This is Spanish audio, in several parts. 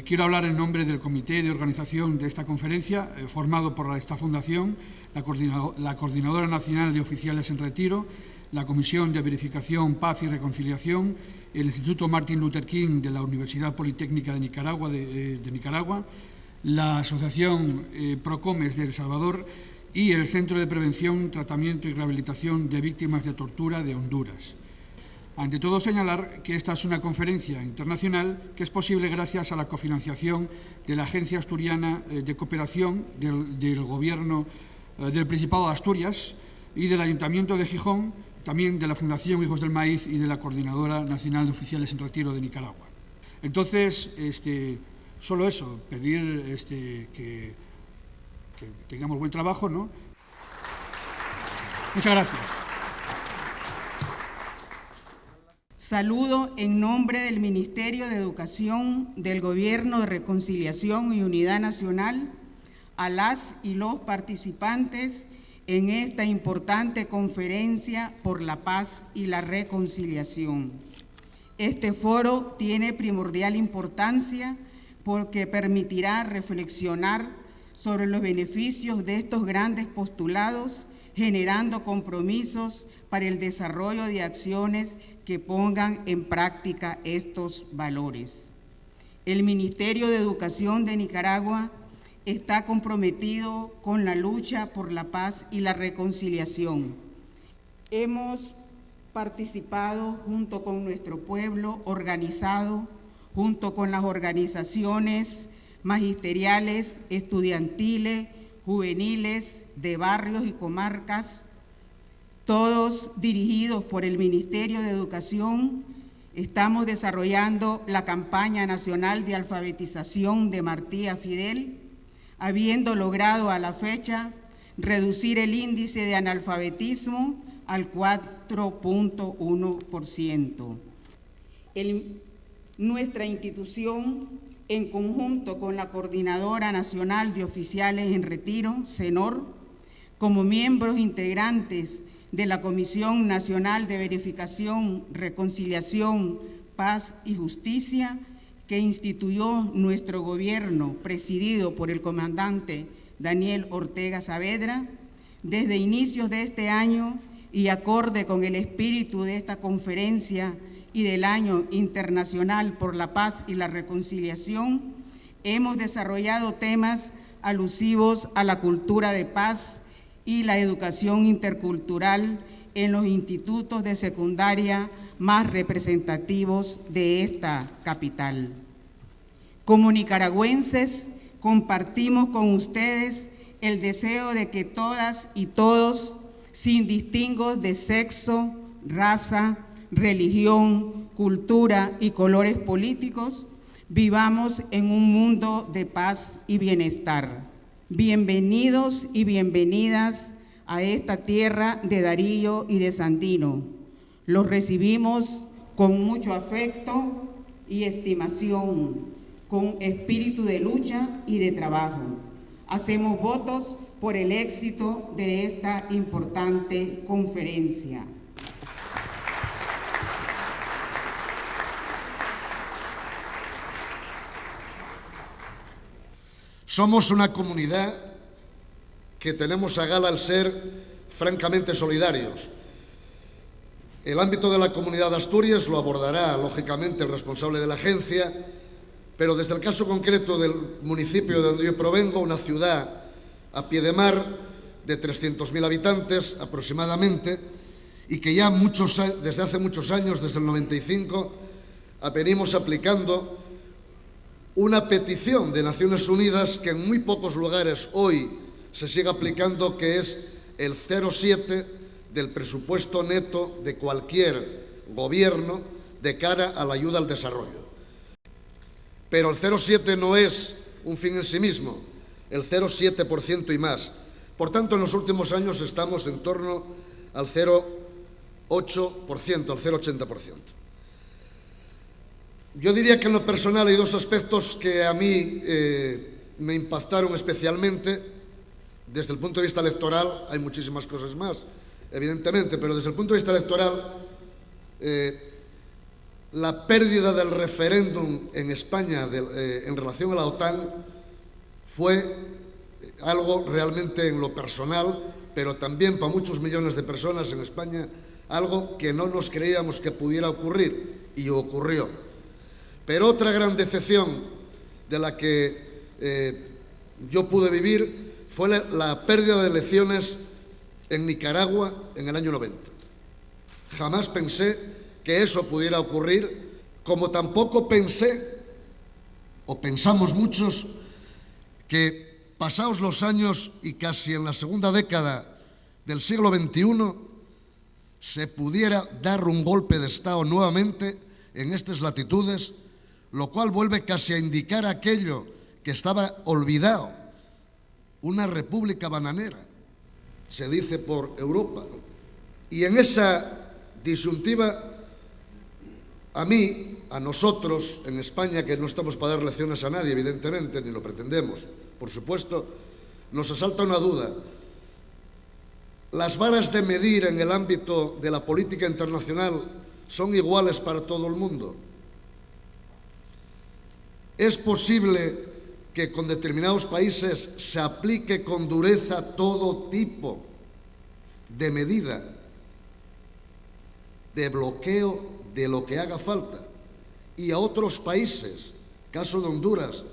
Quiero hablar en nombre del comité de organización de esta conferencia, formado por esta fundación, la Coordinadora Nacional de Oficiales en Retiro, la Comisión de Verificación, Paz y Reconciliación, el Instituto Martin Luther King de la Universidad Politécnica de Nicaragua, la Asociación Procomes de El Salvador y el Centro de Prevención, Tratamiento y Rehabilitación de Víctimas de Tortura de Honduras. Ante todo, señalar que esta es una conferencia internacional que es posible gracias a la cofinanciación de la Agencia Asturiana de Cooperación del Gobierno del Principado de Asturias y del Ayuntamiento de Gijón, también de la Fundación Hijos del Maíz y de la Coordinadora Nacional de Oficiales en Retiro de Nicaragua. Entonces, solo eso, pedir que tengamos buen trabajo, ¿no? Muchas gracias. Saludo en nombre del Ministerio de Educación del Gobierno de Reconciliación y Unidad Nacional a las y los participantes en esta importante conferencia por la paz y la reconciliación. Este foro tiene primordial importancia porque permitirá reflexionar sobre los beneficios de estos grandes postulados, generando compromisos para el desarrollo de acciones que pongan en práctica estos valores. El Ministerio de Educación de Nicaragua está comprometido con la lucha por la paz y la reconciliación. Hemos participado junto con nuestro pueblo, organizado junto con las organizaciones magisteriales, estudiantiles, juveniles, de barrios y comarcas, todos dirigidos por el Ministerio de Educación. Estamos desarrollando la campaña nacional de alfabetización de Martí a Fidel, habiendo logrado a la fecha reducir el índice de analfabetismo al 4.1%. Nuestra institución, en conjunto con la Coordinadora Nacional de Oficiales en Retiro, CENOR, como miembros integrantes de la Comisión Nacional de Verificación, Reconciliación, Paz y Justicia, que instituyó nuestro gobierno, presidido por el comandante Daniel Ortega Saavedra, desde inicios de este año y acorde con el espíritu de esta conferencia y del Año Internacional por la Paz y la Reconciliación, hemos desarrollado temas alusivos a la cultura de paz y la educación intercultural en los institutos de secundaria más representativos de esta capital. Como nicaragüenses, compartimos con ustedes el deseo de que todas y todos, sin distingos de sexo, raza, religión, cultura y colores políticos, vivamos en un mundo de paz y bienestar. Bienvenidos y bienvenidas a esta tierra de Darío y de Sandino. Los recibimos con mucho afecto y estimación, con espíritu de lucha y de trabajo. Hacemos votos por el éxito de esta importante conferencia. Somos una comunidad que tenemos a gala al ser francamente solidarios. El ámbito de la Comunidad de Asturias lo abordará, lógicamente, el responsable de la agencia, pero desde el caso concreto del municipio de donde yo provengo, una ciudad a pie de mar de 300.000 habitantes aproximadamente, y que ya desde hace muchos años, desde el 95, venimos aplicando una petición de Naciones Unidas que en muy pocos lugares hoy se sigue aplicando, que es el 0,7 del presupuesto neto de cualquier gobierno de cara a la ayuda al desarrollo. Pero el 0,7 no es un fin en sí mismo, el 0,7% y más. Por tanto, en los últimos años estamos en torno al 0,8%, al 0,80%. Yo diría que en lo personal hay dos aspectos que a mí me impactaron especialmente. Desde el punto de vista electoral hay muchísimas cosas más, evidentemente, pero desde el punto de vista electoral la pérdida del referéndum en España en relación a la OTAN fue algo realmente en lo personal, pero también para muchos millones de personas en España, algo que no nos creíamos que pudiera ocurrir, y ocurrió. Pero otra gran decepción de la que yo pude vivir fue la pérdida de elecciones en Nicaragua en el año 90. Jamás pensé que eso pudiera ocurrir, como tampoco pensé, o pensamos muchos, que pasados los años y casi en la segunda década del siglo XXI se pudiera dar un golpe de Estado nuevamente en estas latitudes, lo cual vuelve casi a indicar aquello que estaba olvidado, una república bananera, se dice por Europa. Y en esa disyuntiva, a nosotros, en España, que no estamos para dar lecciones a nadie, evidentemente, ni lo pretendemos, por supuesto, nos asalta una duda. ¿Las varas de medir en el ámbito de la política internacional son iguales para todo el mundo? ¿Es posible que con determinados países se aplique con dureza todo tipo de medida de bloqueo de lo que haga falta, y a otros países, caso de Honduras,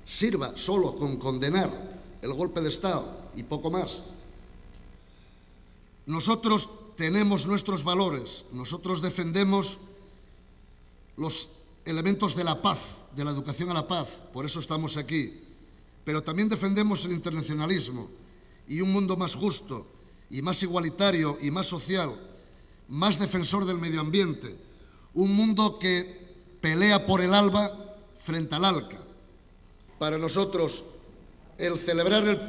sirva solo con condenar el golpe de Estado y poco más? Nosotros tenemos nuestros valores, nosotros defendemos los elementos de la paz, de la educación a la paz, por eso estamos aquí, pero también defendemos el internacionalismo y un mundo más justo y más igualitario y más social, más defensor del medio ambiente, un mundo que pelea por el alba frente al ALCA. Para nosotros, el celebrar el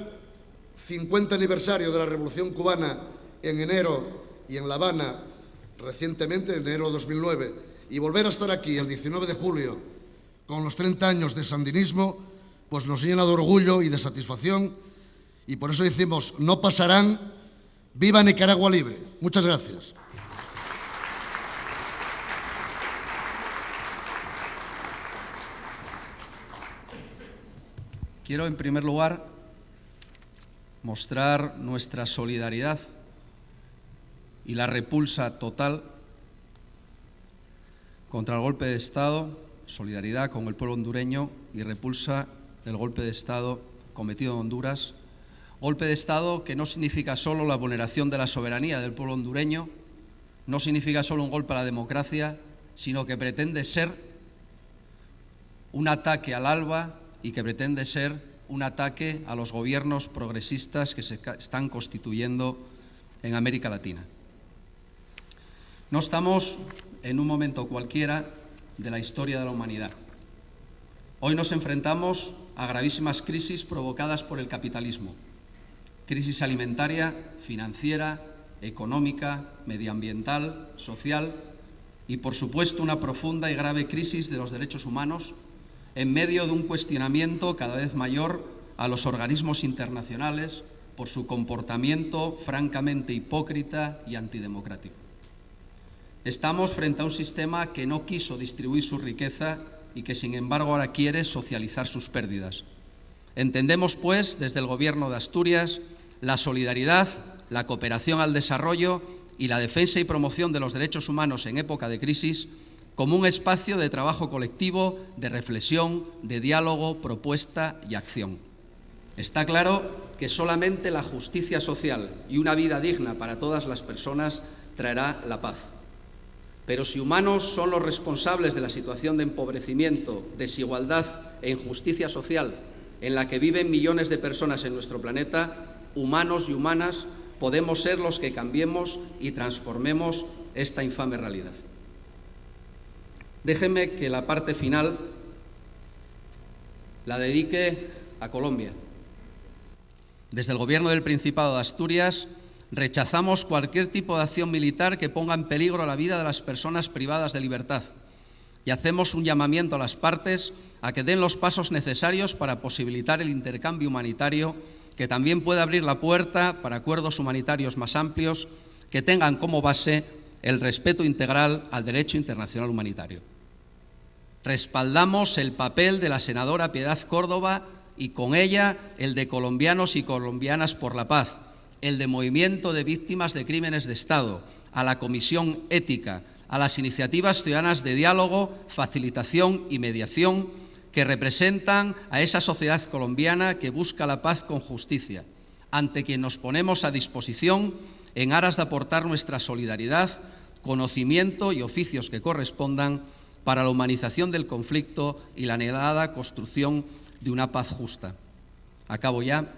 50 aniversario de la Revolución Cubana en enero y en La Habana recientemente, en enero de 2009, y volver a estar aquí el 19 de julio con los 30 años de sandinismo, pues nos llena de orgullo y de satisfacción, y por eso decimos, no pasarán, ¡viva Nicaragua libre! Muchas gracias. Quiero, en primer lugar, mostrar nuestra solidaridad y la repulsa total contra el golpe de Estado, solidaridad con el pueblo hondureño y repulsa del golpe de Estado cometido en Honduras. Golpe de Estado que no significa solo la vulneración de la soberanía del pueblo hondureño, no significa solo un golpe a la democracia, sino que pretende ser un ataque al ALBA y que pretende ser un ataque a los gobiernos progresistas que se están constituyendo en América Latina. No estamos en un momento cualquiera de la historia de la humanidad. Hoy nos enfrentamos a gravísimas crisis provocadas por el capitalismo. Crisis alimentaria, financiera, económica, medioambiental, social y, por supuesto, una profunda y grave crisis de los derechos humanos en medio de un cuestionamiento cada vez mayor a los organismos internacionales por su comportamiento francamente hipócrita y antidemocrático. Estamos frente a un sistema que no quiso distribuir su riqueza y que, sin embargo, ahora quiere socializar sus pérdidas. Entendemos, pues, desde el Gobierno de Asturias, la solidaridad, la cooperación al desarrollo y la defensa y promoción de los derechos humanos en época de crisis como un espacio de trabajo colectivo, de reflexión, de diálogo, propuesta y acción. Está claro que solamente la justicia social y una vida digna para todas las personas traerá la paz. Pero si humanos son los responsables de la situación de empobrecimiento, desigualdad e injusticia social en la que viven millones de personas en nuestro planeta, humanos y humanas podemos ser los que cambiemos y transformemos esta infame realidad. Déjenme que la parte final la dedique a Colombia. Desde el Gobierno del Principado de Asturias rechazamos cualquier tipo de acción militar que ponga en peligro la vida de las personas privadas de libertad y hacemos un llamamiento a las partes a que den los pasos necesarios para posibilitar el intercambio humanitario, que también puede abrir la puerta para acuerdos humanitarios más amplios que tengan como base el respeto integral al derecho internacional humanitario. Respaldamos el papel de la senadora Piedad Córdoba y con ella el de Colombianos y Colombianas por la Paz, el de Movimiento de Víctimas de Crímenes de Estado, a la Comisión Ética, a las iniciativas ciudadanas de diálogo, facilitación y mediación que representan a esa sociedad colombiana que busca la paz con justicia, ante quien nos ponemos a disposición en aras de aportar nuestra solidaridad, conocimiento y oficios que correspondan para la humanización del conflicto y la anhelada construcción de una paz justa. Acabo ya.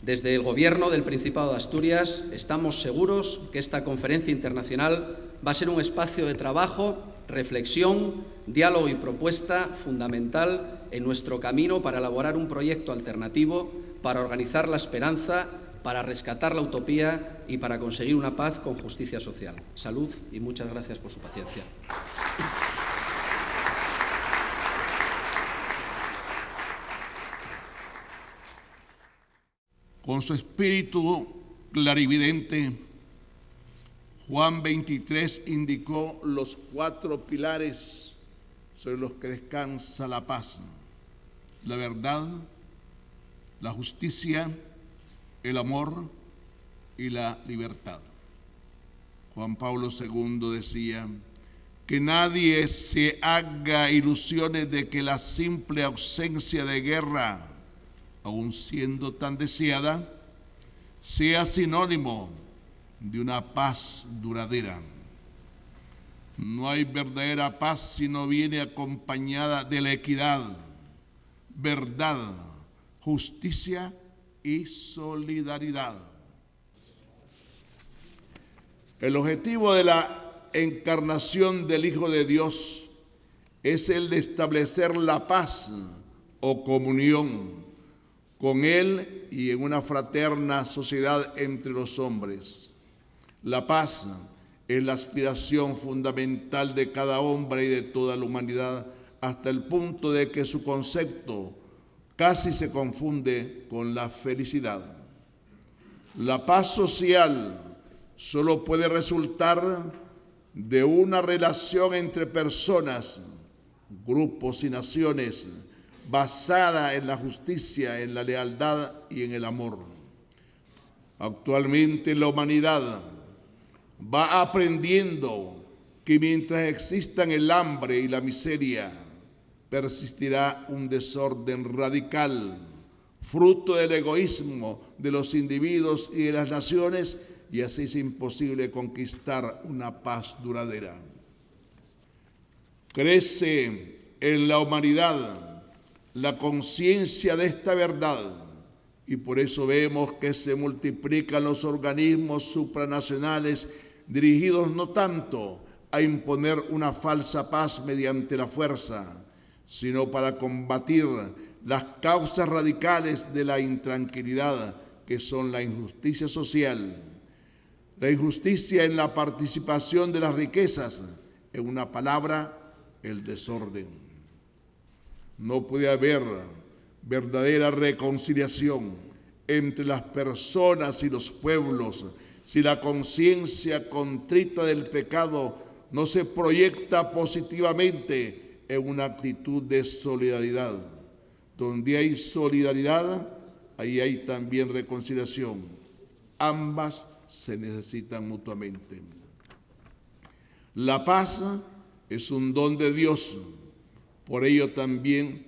Desde el Gobierno del Principado de Asturias estamos seguros que esta conferencia internacional va a ser un espacio de trabajo, reflexión, diálogo y propuesta fundamental en nuestro camino para elaborar un proyecto alternativo, para organizar la esperanza, para rescatar la utopía y para conseguir una paz con justicia social. Salud y muchas gracias por su paciencia. Con su espíritu clarividente, Juan 23 indicó los 4 pilares sobre los que descansa la paz: la verdad, la justicia, el amor y la libertad. Juan Pablo II decía: que nadie se haga ilusiones de que la simple ausencia de guerra, aun siendo tan deseada, sea sinónimo de una paz duradera. No hay verdadera paz si no viene acompañada de la equidad, verdad, justicia y solidaridad. El objetivo de la encarnación del Hijo de Dios es el de establecer la paz o comunión con Él y en una fraterna sociedad entre los hombres. La paz es la aspiración fundamental de cada hombre y de toda la humanidad, hasta el punto de que su concepto casi se confunde con la felicidad. La paz social solo puede resultar de una relación entre personas, grupos y naciones, basada en la justicia, en la lealtad y en el amor. Actualmente la humanidad va aprendiendo que mientras existan el hambre y la miseria, persistirá un desorden radical, fruto del egoísmo de los individuos y de las naciones, y así es imposible conquistar una paz duradera. Crece en la humanidad la conciencia de esta verdad, y por eso vemos que se multiplican los organismos supranacionales dirigidos no tanto a imponer una falsa paz mediante la fuerza, sino para combatir las causas radicales de la intranquilidad, que son la injusticia social, la injusticia en la participación de las riquezas, en una palabra, el desorden. No puede haber verdadera reconciliación entre las personas y los pueblos si la conciencia contrita del pecado no se proyecta positivamente en una actitud de solidaridad. Donde hay solidaridad, ahí hay también reconciliación. Ambas se necesitan mutuamente. La paz es un don de Dios. Por ello también,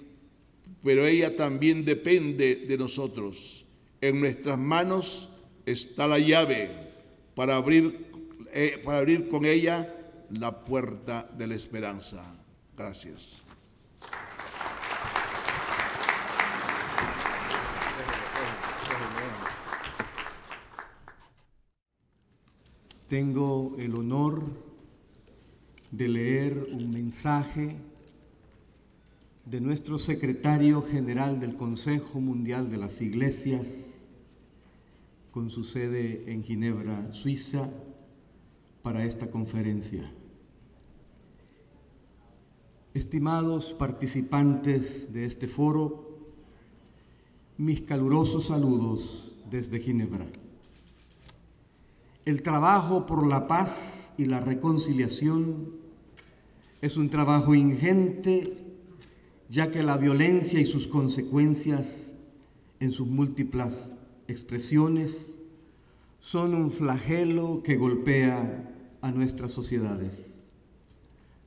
pero ella también depende de nosotros. En nuestras manos está la llave para abrir con ella la puerta de la esperanza. Gracias. Tengo el honor de leer un mensaje de nuestro secretario general del Consejo Mundial de las Iglesias, con su sede en Ginebra, Suiza, para esta conferencia. Estimados participantes de este foro, mis calurosos saludos desde Ginebra. El trabajo por la paz y la reconciliación Es un trabajo ingente, ya que la violencia y sus consecuencias en sus múltiples expresiones son un flagelo que golpea a nuestras sociedades.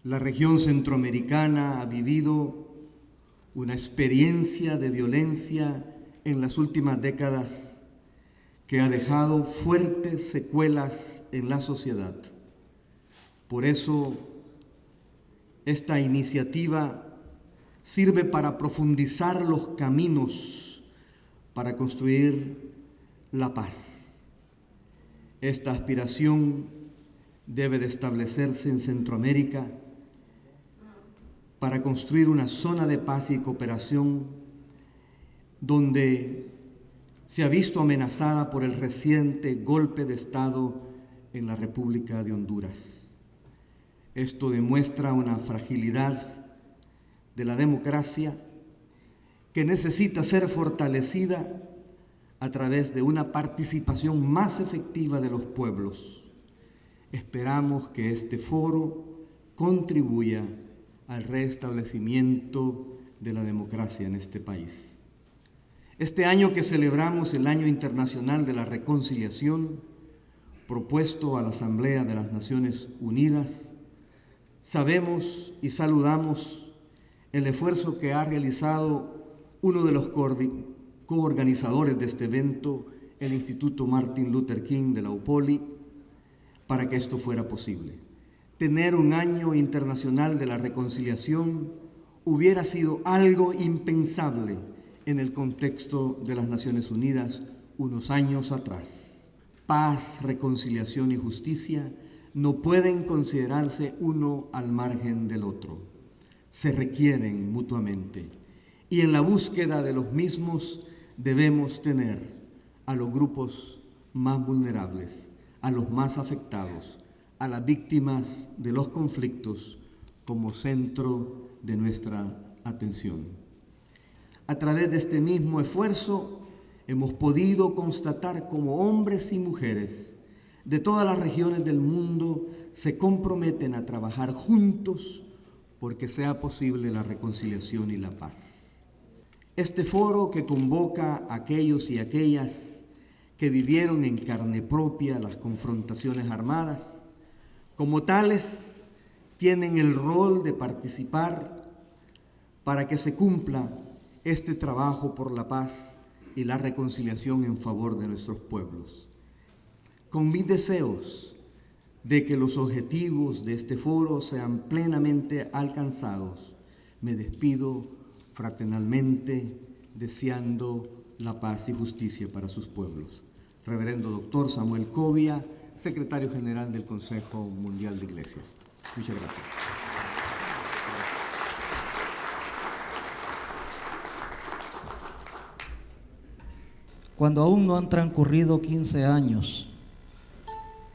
La región centroamericana ha vivido una experiencia de violencia en las últimas décadas que ha dejado fuertes secuelas en la sociedad. Por eso, esta iniciativa sirve para profundizar los caminos para construir la paz. Esta aspiración debe de establecerse en Centroamérica para construir una zona de paz y cooperación donde se ha visto amenazada por el reciente golpe de Estado en la República de Honduras. Esto demuestra una fragilidad de la democracia que necesita ser fortalecida a través de una participación más efectiva de los pueblos. Esperamos que este foro contribuya al restablecimiento de la democracia en este país. Este año que celebramos el Año Internacional de la Reconciliación, propuesto a la Asamblea de las Naciones Unidas, sabemos y saludamos el esfuerzo que ha realizado uno de los coorganizadores de este evento, el Instituto Martin Luther King de la UPOLI, para que esto fuera posible. Tener un Año Internacional de la Reconciliación hubiera sido algo impensable en el contexto de las Naciones Unidas unos años atrás. Paz, reconciliación y justicia no pueden considerarse uno al margen del otro. Se requieren mutuamente y en la búsqueda de los mismos debemos tener a los grupos más vulnerables, a los más afectados, a las víctimas de los conflictos como centro de nuestra atención. A través de este mismo esfuerzo hemos podido constatar cómo hombres y mujeres de todas las regiones del mundo se comprometen a trabajar juntos porque sea posible la reconciliación y la paz. Este foro que convoca a aquellos y aquellas que vivieron en carne propia las confrontaciones armadas, como tales, tienen el rol de participar para que se cumpla este trabajo por la paz y la reconciliación en favor de nuestros pueblos. Con mis deseos de que los objetivos de este foro sean plenamente alcanzados, me despido fraternalmente deseando la paz y justicia para sus pueblos. Reverendo Doctor Samuel Covia, Secretario General del Consejo Mundial de Iglesias. Muchas gracias. Cuando aún no han transcurrido 15 años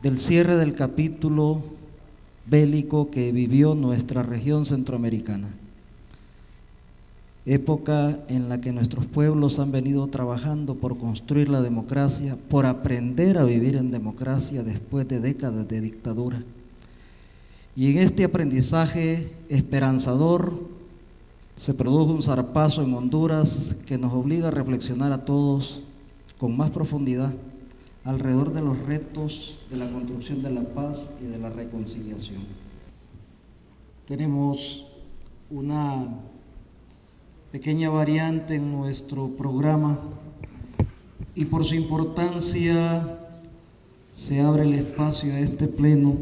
del cierre del capítulo bélico que vivió nuestra región centroamericana, época en la que nuestros pueblos han venido trabajando por construir la democracia, por aprender a vivir en democracia después de décadas de dictadura. Y en este aprendizaje esperanzador se produjo un zarpazo en Honduras que nos obliga a reflexionar a todos con más profundidad alrededor de los retos de la construcción de la paz y de la reconciliación. Tenemos una pequeña variante en nuestro programa y por su importancia se abre el espacio a este pleno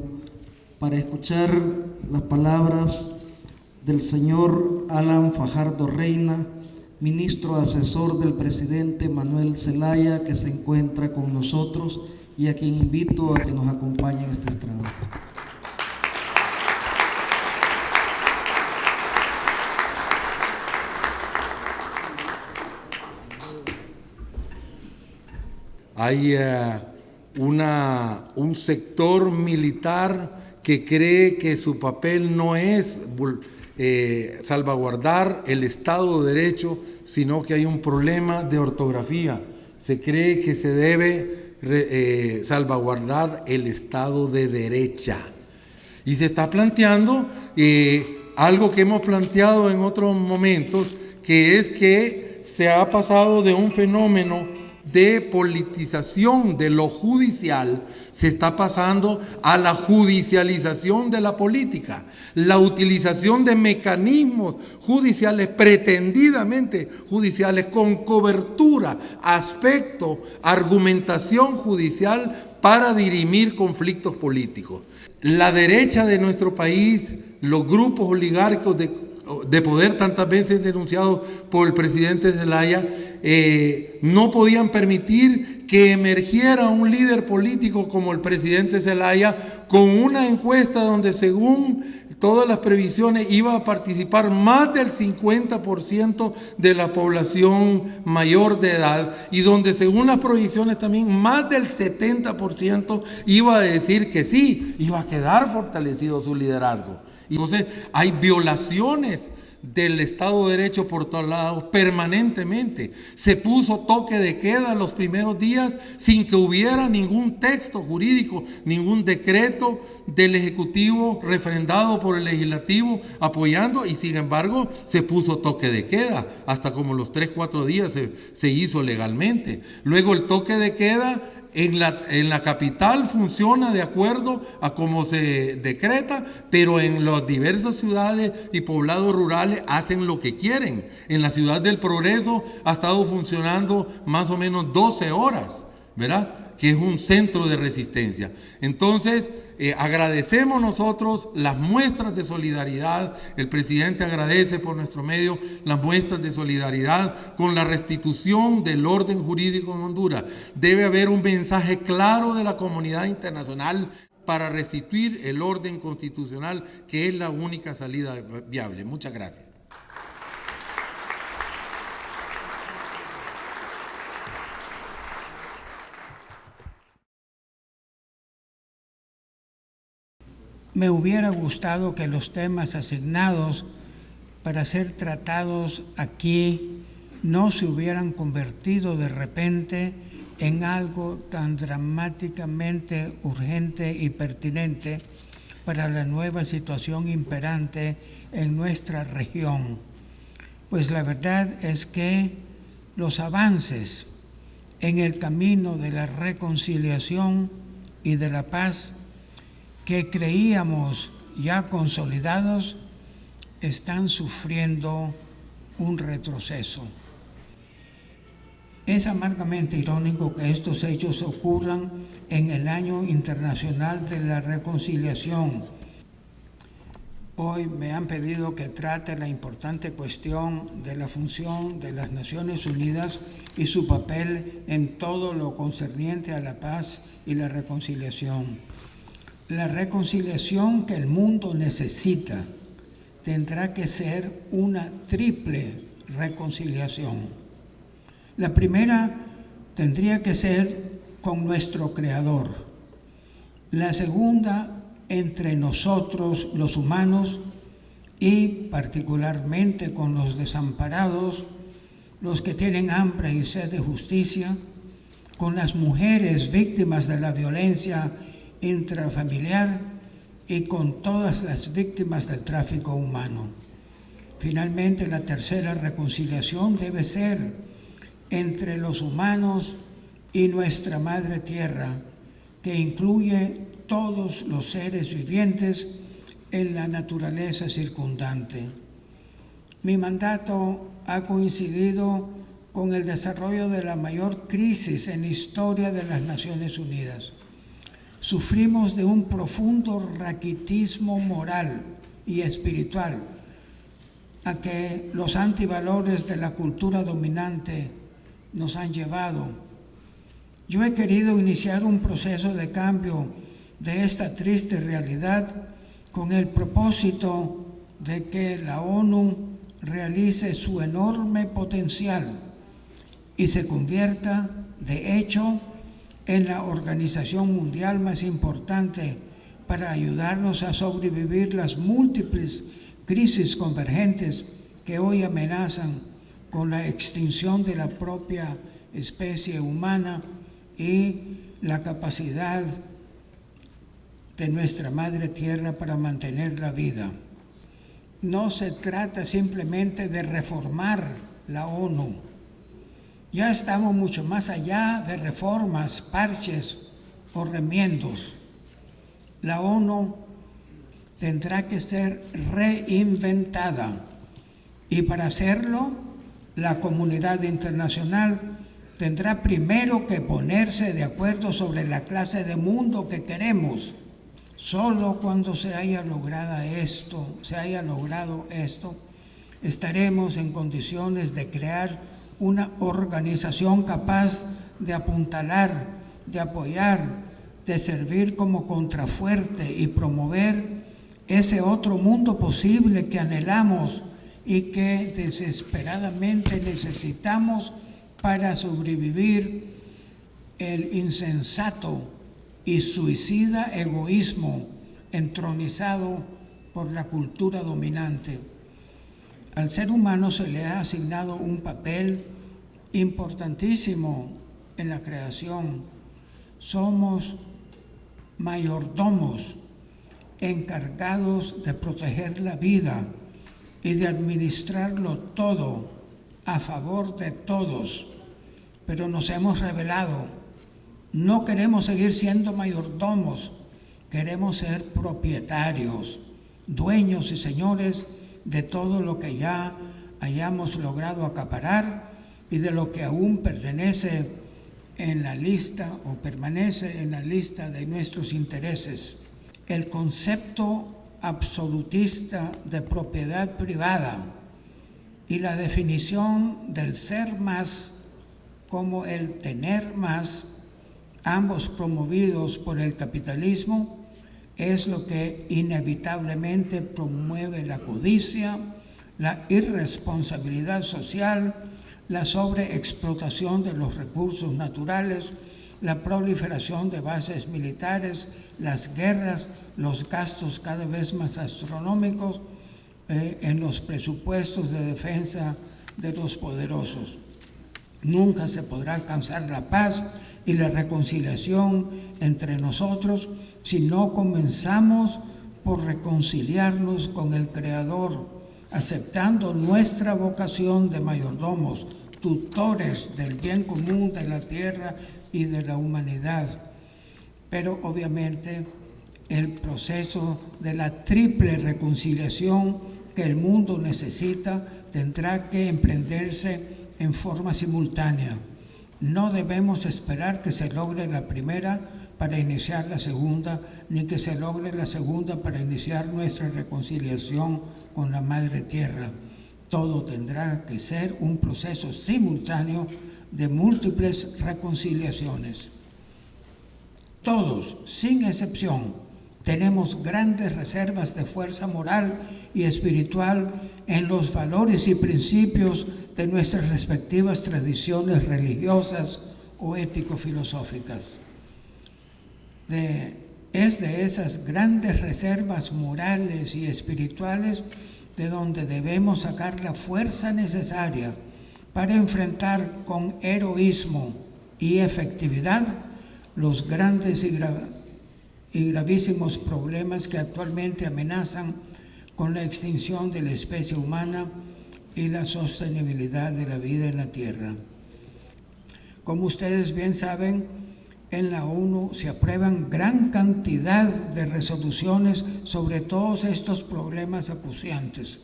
para escuchar las palabras del señor Alan Fajardo Reina, ministro asesor del presidente Manuel Zelaya, que se encuentra con nosotros y a quien invito a que nos acompañe en este estrado. Hay un sector militar que cree que su papel no es salvaguardar el Estado de Derecho, sino que hay un problema de ortografía. Se cree que se debe salvaguardar el Estado de Derecha. Y se está planteando algo que hemos planteado en otros momentos, que es que se ha pasado de un fenómeno de politización de lo judicial, se está pasando a la judicialización de la política, la utilización de mecanismos judiciales, pretendidamente judiciales, con cobertura, aspecto, argumentación judicial para dirimir conflictos políticos. La derecha de nuestro país, los grupos oligárquicos de poder tantas veces denunciados por el presidente Zelaya, no podían permitir que emergiera un líder político como el presidente Zelaya con una encuesta donde, según todas las previsiones, iba a participar más del 50% de la población mayor de edad, y donde, según las proyecciones también, más del 70% iba a decir que sí, iba a quedar fortalecido su liderazgo. Entonces hay violaciones del Estado de Derecho por todos lados permanentemente. Se puso toque de queda los primeros días sin que hubiera ningún texto jurídico, ningún decreto del Ejecutivo refrendado por el Legislativo apoyando, y sin embargo se puso toque de queda. Hasta como los 3-4 días se hizo legalmente. Luego el toque de queda en la capital funciona de acuerdo a cómo se decreta, pero en las diversas ciudades y poblados rurales hacen lo que quieren. En la Ciudad del Progreso ha estado funcionando más o menos 12 horas, ¿verdad?, que es un centro de resistencia. Entonces, agradecemos nosotros las muestras de solidaridad. El presidente agradece por nuestro medio las muestras de solidaridad con la restitución del orden jurídico en Honduras. Debe haber un mensaje claro de la comunidad internacional para restituir el orden constitucional, que es la única salida viable. Muchas gracias. Me hubiera gustado que los temas asignados para ser tratados aquí no se hubieran convertido de repente en algo tan dramáticamente urgente y pertinente para la nueva situación imperante en nuestra región. Pues la verdad es que los avances en el camino de la reconciliación y de la paz que creíamos ya consolidados están sufriendo un retroceso. Es amargamente irónico que estos hechos ocurran en el Año Internacional de la Reconciliación. Hoy me han pedido que trate la importante cuestión de la función de las Naciones Unidas y su papel en todo lo concerniente a la paz y la reconciliación. La reconciliación que el mundo necesita tendrá que ser una triple reconciliación. La primera tendría que ser con nuestro Creador. La segunda, entre nosotros los humanos, y particularmente con los desamparados, los que tienen hambre y sed de justicia, con las mujeres víctimas de la violencia intrafamiliar y con todas las víctimas del tráfico humano. Finalmente, la tercera reconciliación debe ser entre los humanos y nuestra Madre Tierra, que incluye todos los seres vivientes en la naturaleza circundante. Mi mandato ha coincidido con el desarrollo de la mayor crisis en la historia de las Naciones Unidas. Sufrimos de un profundo raquitismo moral y espiritual a que los antivalores de la cultura dominante nos han llevado. Yo he querido iniciar un proceso de cambio de esta triste realidad con el propósito de que la ONU realice su enorme potencial y se convierta, de hecho, en la organización mundial más importante para ayudarnos a sobrevivir las múltiples crisis convergentes que hoy amenazan con la extinción de la propia especie humana y la capacidad de nuestra madre tierra para mantener la vida. No se trata simplemente de reformar la ONU. Ya estamos mucho más allá de reformas, parches o remiendos. La ONU tendrá que ser reinventada y para hacerlo la comunidad internacional tendrá primero que ponerse de acuerdo sobre la clase de mundo que queremos. Solo cuando se haya logrado esto, estaremos en condiciones de crear una organización capaz de apuntalar, de apoyar, de servir como contrafuerte y promover ese otro mundo posible que anhelamos y que desesperadamente necesitamos para sobrevivir el insensato y suicida egoísmo entronizado por la cultura dominante. Al ser humano se le ha asignado un papel importantísimo en la creación. Somos mayordomos encargados de proteger la vida y de administrarlo todo a favor de todos, pero nos hemos rebelado. No queremos seguir siendo mayordomos, queremos ser propietarios, dueños y señores de todo lo que ya hayamos logrado acaparar y de lo que aún pertenece en la lista o permanece en la lista de nuestros intereses. El concepto absolutista de propiedad privada y la definición del ser más como el tener más, ambos promovidos por el capitalismo, es lo que inevitablemente promueve la codicia, la irresponsabilidad social, la sobreexplotación de los recursos naturales, la proliferación de bases militares, las guerras, los gastos cada vez más astronómicos en los presupuestos de defensa de los poderosos. Nunca se podrá alcanzar la paz y la reconciliación entre nosotros si no comenzamos por reconciliarnos con el Creador, aceptando nuestra vocación de mayordomos, tutores del bien común de la tierra y de la humanidad. Pero obviamente el proceso de la triple reconciliación que el mundo necesita tendrá que emprenderse en forma simultánea. No debemos esperar que se logre la primera para iniciar la segunda, ni que se logre la segunda para iniciar nuestra reconciliación con la Madre Tierra. Todo tendrá que ser un proceso simultáneo de múltiples reconciliaciones. Todos, sin excepción, tenemos grandes reservas de fuerza moral y espiritual en los valores y principios de nuestras respectivas tradiciones religiosas o ético-filosóficas. Es de esas grandes reservas morales y espirituales de donde debemos sacar la fuerza necesaria para enfrentar con heroísmo y efectividad los grandes y gravísimos problemas que actualmente amenazan con la extinción de la especie humana y la sostenibilidad de la vida en la Tierra. Como ustedes bien saben, en la ONU se aprueban gran cantidad de resoluciones sobre todos estos problemas acuciantes,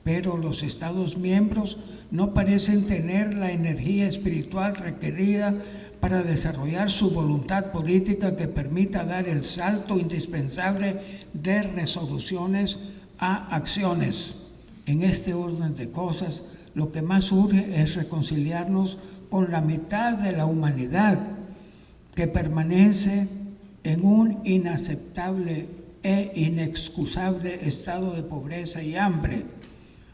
pero los Estados miembros no parecen tener la energía espiritual requerida para desarrollar su voluntad política que permita dar el salto indispensable de resoluciones a acciones. En este orden de cosas, lo que más urge es reconciliarnos con la mitad de la humanidad que permanece en un inaceptable e inexcusable estado de pobreza y hambre,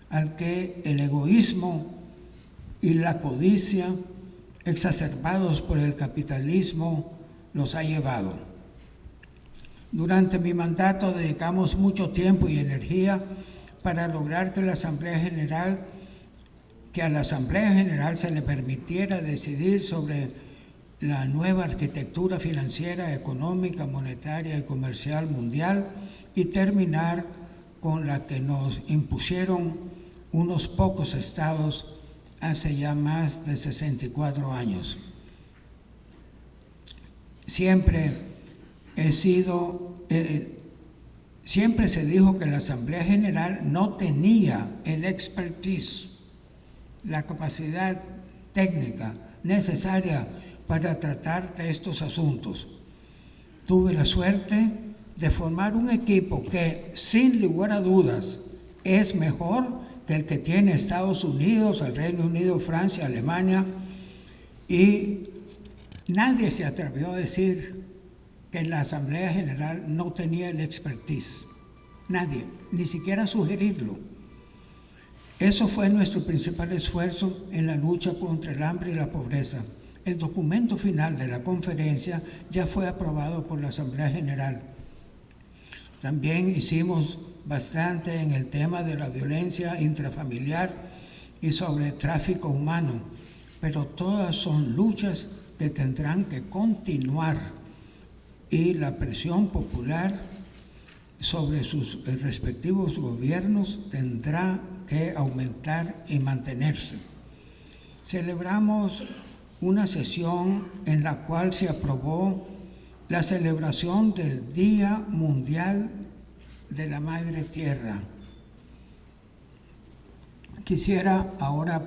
al que el egoísmo y la codicia, exacerbados por el capitalismo, los ha llevado. Durante mi mandato dedicamos mucho tiempo y energía para lograr que a la Asamblea General se le permitiera decidir sobre la nueva arquitectura financiera, económica, monetaria y comercial mundial y terminar con la que nos impusieron unos pocos estados hace ya más de 64 años. Siempre se dijo que la Asamblea General no tenía el expertise, la capacidad técnica necesaria para tratar de estos asuntos. Tuve la suerte de formar un equipo que, sin lugar a dudas, es mejor que el que tiene Estados Unidos, el Reino Unido, Francia, Alemania, y nadie se atrevió a decir que la Asamblea General no tenía el expertise. Nadie, ni siquiera sugerirlo. Eso fue nuestro principal esfuerzo en la lucha contra el hambre y la pobreza. El documento final de la conferencia ya fue aprobado por la Asamblea General. También hicimos bastante en el tema de la violencia intrafamiliar y sobre tráfico humano, pero todas son luchas que tendrán que continuar y la presión popular sobre sus respectivos gobiernos tendrá que aumentar y mantenerse. Celebramos una sesión en la cual se aprobó la celebración del Día Mundial de la Madre Tierra. Quisiera ahora